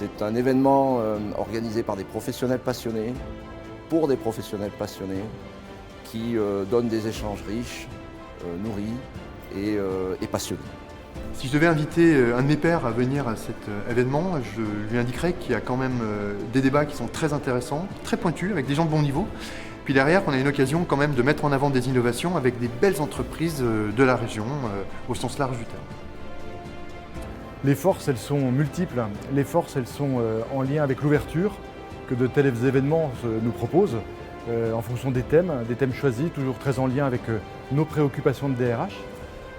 C'est un événement organisé par des professionnels passionnés, pour des professionnels passionnés, qui donnent des échanges riches, nourris et passionnés. Si je devais inviter un de mes pairs à venir à cet événement, je lui indiquerais qu'il y a quand même des débats qui sont très intéressants, très pointus, avec des gens de bon niveau. Puis derrière, on a une occasion quand même de mettre en avant des innovations avec des belles entreprises de la région, au sens large du terme. Les forces, elles sont multiples. Les forces, elles sont en lien avec l'ouverture que de tels événements nous proposent, en fonction des thèmes choisis, toujours très en lien avec nos préoccupations de DRH.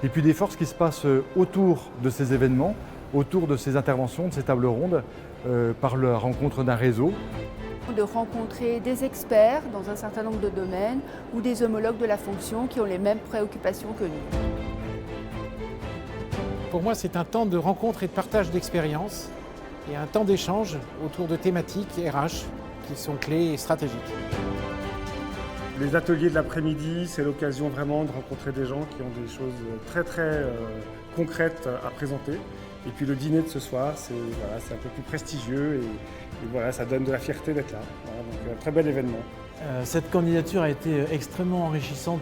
Et puis des forces qui se passent autour de ces événements, autour de ces interventions, de ces tables rondes, par la rencontre d'un réseau. De rencontrer des experts dans un certain nombre de domaines ou des homologues de la fonction qui ont les mêmes préoccupations que nous. Pour moi, c'est un temps de rencontre et de partage d'expériences et un temps d'échange autour de thématiques RH qui sont clés et stratégiques. Les ateliers de l'après-midi, c'est l'occasion vraiment de rencontrer des gens qui ont des choses très concrètes à présenter. Et puis le dîner de ce soir, c'est un peu plus prestigieux et voilà, ça donne de la fierté d'être là. Voilà, donc un très bel événement. Cette candidature a été extrêmement enrichissante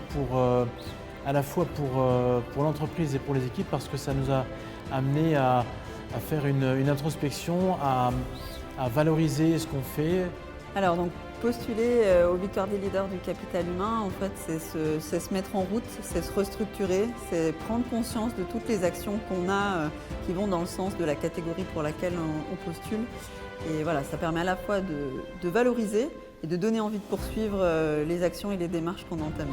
à la fois pour l'entreprise et pour les équipes parce que ça nous a amené à faire une introspection, à valoriser ce qu'on fait. Alors donc postuler aux Victoires des leaders du capital humain, en fait, c'est se mettre en route, c'est se restructurer, c'est prendre conscience de toutes les actions qu'on a qui vont dans le sens de la catégorie pour laquelle on postule. Et voilà, ça permet à la fois de valoriser et de donner envie de poursuivre les actions et les démarches qu'on a entamées.